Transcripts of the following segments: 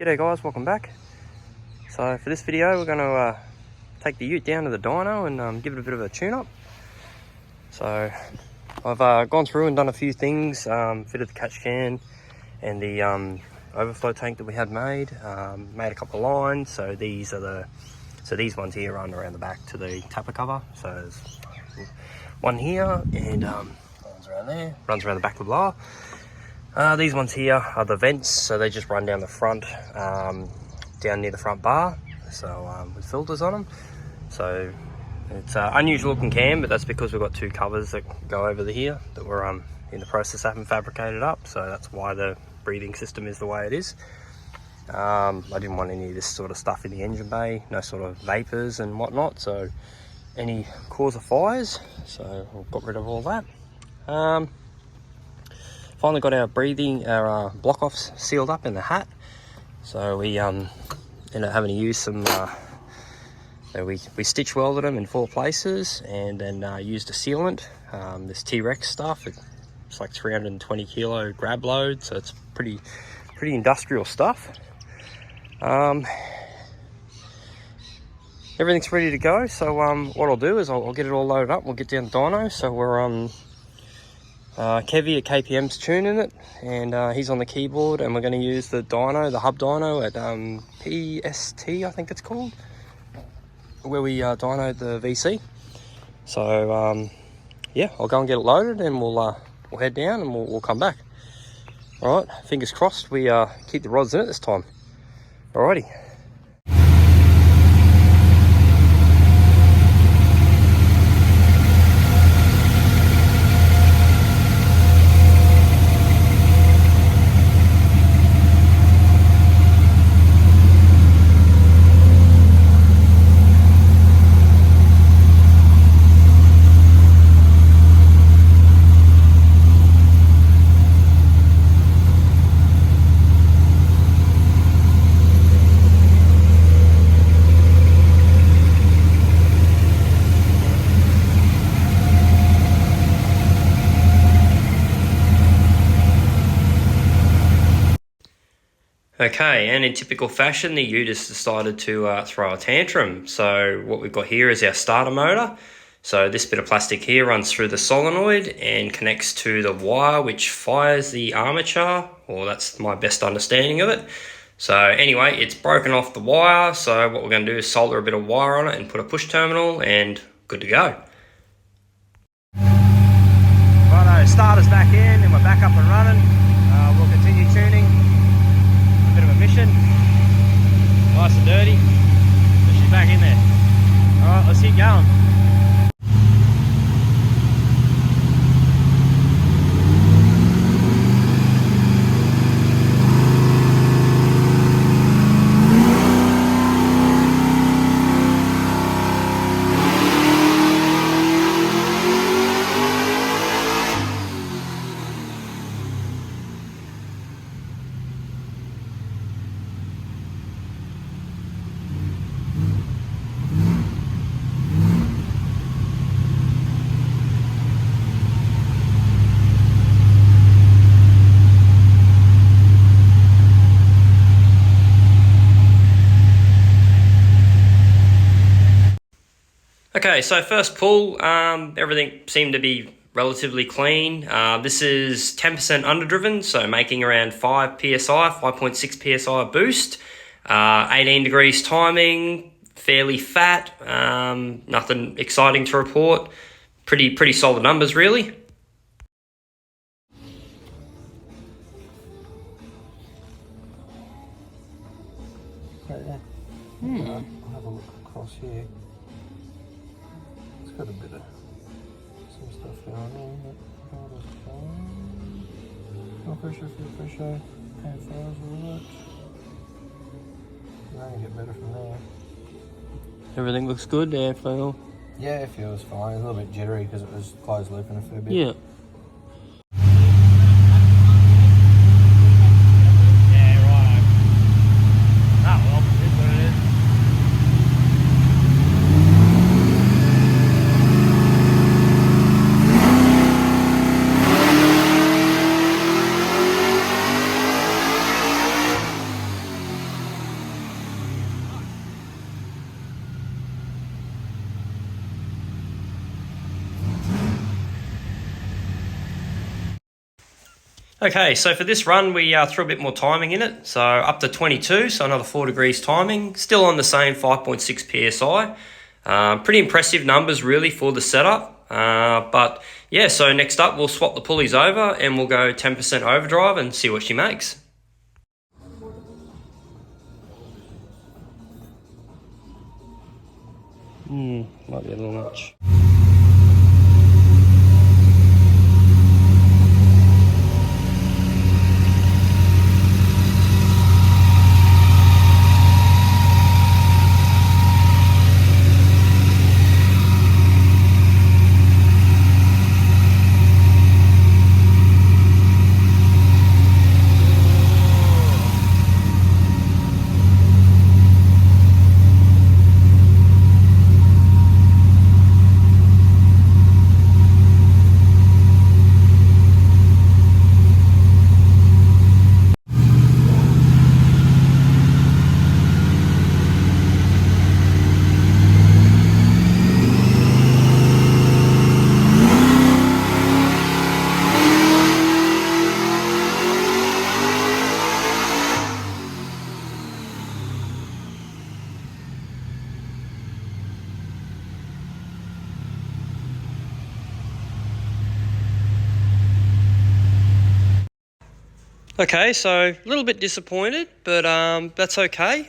G'day guys, welcome back. So for this video we're going to take the ute down to the dyno and give it a bit of a tune-up. So I've gone through and done a few things, fitted the catch can and the overflow tank that we had made. Made a couple of lines, so these ones here run around the back to the tapper cover. So there's one here and runs around there, runs around the back of the blower. These ones here are the vents, so they just run down the front, down near the front bar, so with filters on them. So it's an unusual looking cam, but that's because we've got two covers that go over the here that we're in the process of having fabricated up, so that's why the breathing system is the way it is. I didn't want any of this sort of stuff in the engine bay, no sort of vapors and whatnot, so any cause of fires, so we've got rid of all that. Finally got our block offs sealed up in the hat, so we ended up having to use some we stitch welded them in 4 places and then used a sealant, this T-Rex stuff. It's like 320 kilo grab load, so it's pretty industrial stuff. Everything's ready to go, so what I'll do is I'll get it all loaded up. We'll get down the dyno. So we're Kevy at KPM's tuning it, and he's on the keyboard, and we're going to use the dyno, the hub dyno at PST, I think it's called, where we dynoed the VC. So yeah, I'll go and get it loaded, and we'll head down and we'll come back. All right, fingers crossed we keep the rods in it this time. Alrighty. Okay, and in typical fashion, the ute has decided to throw a tantrum. So what we've got here is our starter motor. So this bit of plastic here runs through the solenoid and connects to the wire which fires the armature, or that's my best understanding of it. So anyway, it's broken off the wire, so what we're going to do is solder a bit of wire on it and put a push terminal, and good to go. Righto, starter's back in and we're back up and running. We'll continue tuning. Bit of a mission, nice and dirty, but she's back in there. All right, let's keep going. Okay, so first pull, everything seemed to be relatively clean. This is 10% underdriven, so making around 5 psi, 5.6 psi boost, 18 degrees timing, fairly fat, nothing exciting to report. Pretty solid numbers, really. Right there. I'll have a look across here. It's got a bit of some stuff going on, but all is fine. No pressure, fuel pressure, and fires all that. You're going to get better from there. Everything looks good, airflow. Yeah, it feels fine. It's a little bit jittery because it was closed looping a fair bit. Yeah. Okay, so for this run, we threw a bit more timing in it. So up to 22, so another 4 degrees timing. Still on the same 5.6 PSI. Pretty impressive numbers really for the setup. But yeah, so next up we'll swap the pulleys over and we'll go 10% overdrive and see what she makes. Might be a little much. Okay, so a little bit disappointed, but that's okay.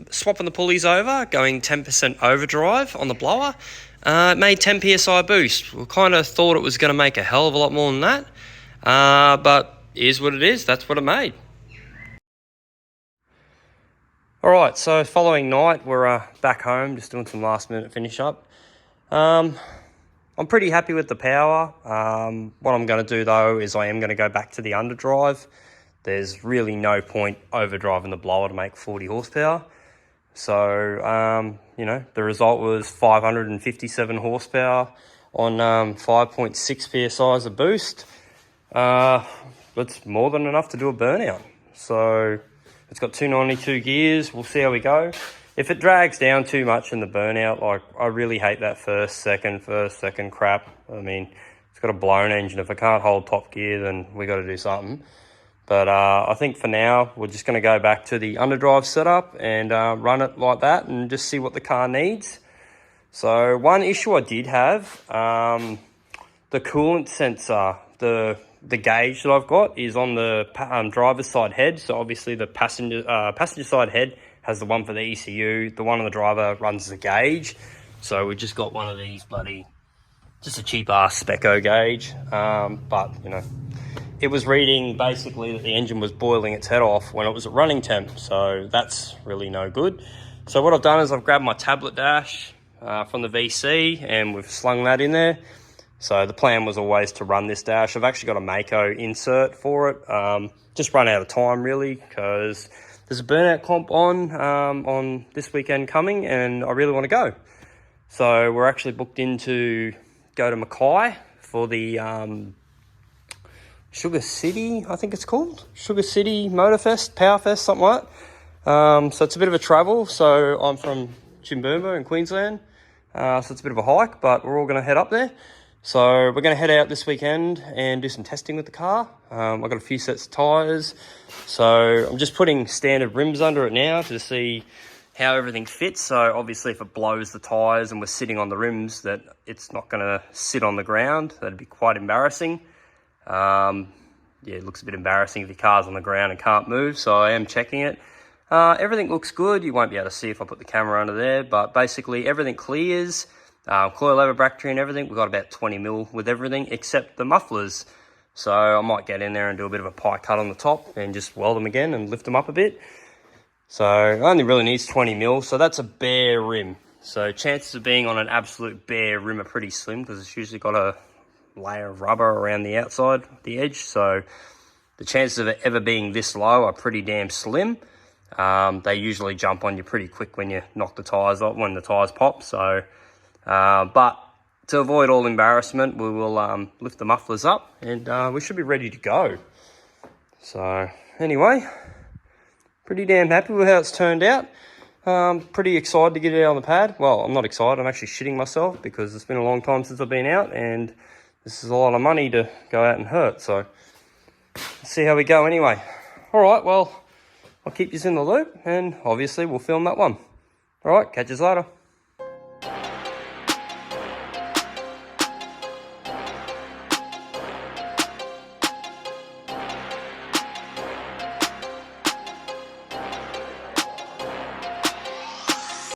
Swapping the pulleys over, going 10% overdrive on the blower. It made 10 PSI boost. We kind of thought it was going to make a hell of a lot more than that. But is what it is. That's what it made. All right, so following night, we're back home, just doing some last minute finish up. I'm pretty happy with the power. What I'm going to do though is I am going to go back to the underdrive. There's really no point overdriving the blower to make 40 horsepower. So, you know, the result was 557 horsepower on 5.6 PSI as a boost. That's more than enough to do a burnout. So it's got 292 gears. We'll see how we go. If it drags down too much in the burnout, like I really hate that first, second crap. I mean, it's got a blown engine. If I can't hold top gear, then we got to do something. But I think for now, we're just going to go back to the underdrive setup and run it like that and just see what the car needs. So one issue I did have, the coolant sensor, the gauge that I've got is on the driver's side head. So obviously the passenger side head has the one for the ECU. The one on the driver runs the gauge. So we just got one of these just a cheap ass Speco gauge. But you know, it was reading basically that the engine was boiling its head off when it was at running temp. So that's really no good. So what I've done is I've grabbed my tablet dash from the VC and we've slung that in there. So the plan was always to run this dash. I've actually got a Mako insert for it. Just run out of time really because there's a burnout comp on this weekend coming and I really want to go. So we're actually booked in to go to Mackay for the Sugar City, I think it's called. Sugar City Motorfest, Powerfest, something like that. So it's a bit of a travel. So I'm from Chimboomba in Queensland. So it's a bit of a hike, but we're all going to head up there. So we're going to head out this weekend and do some testing with the car. I've got a few sets of tyres. So I'm just putting standard rims under it now to see how everything fits. So obviously if it blows the tyres and we're sitting on the rims, that it's not going to sit on the ground. That'd be quite embarrassing. Yeah, it looks a bit embarrassing if your car's on the ground and can't move. So I am checking it. Everything looks good. You won't be able to see if I put the camera under there, but basically everything clears. Coilover brackery and everything, we've got about 20 mil with everything except the mufflers. So I might get in there and do a bit of a pie cut on the top and just weld them again and lift them up a bit. So it only really needs 20 mil, so that's a bare rim. So chances of being on an absolute bare rim are pretty slim because it's usually got a layer of rubber around the outside, the edge. So the chances of it ever being this low are pretty damn slim. They usually jump on you pretty quick when you knock the tyres off, when the tyres pop. So but to avoid all embarrassment, we will lift the mufflers up and we should be ready to go. So anyway, pretty damn happy with how it's turned out. Pretty excited to get it out on the pad. Well, I'm not excited, I'm actually shitting myself because it's been a long time since I've been out and this is a lot of money to go out and hurt. So see how we go anyway. All right, well, I'll keep you in the loop, and obviously we'll film that one. All right, catch you later.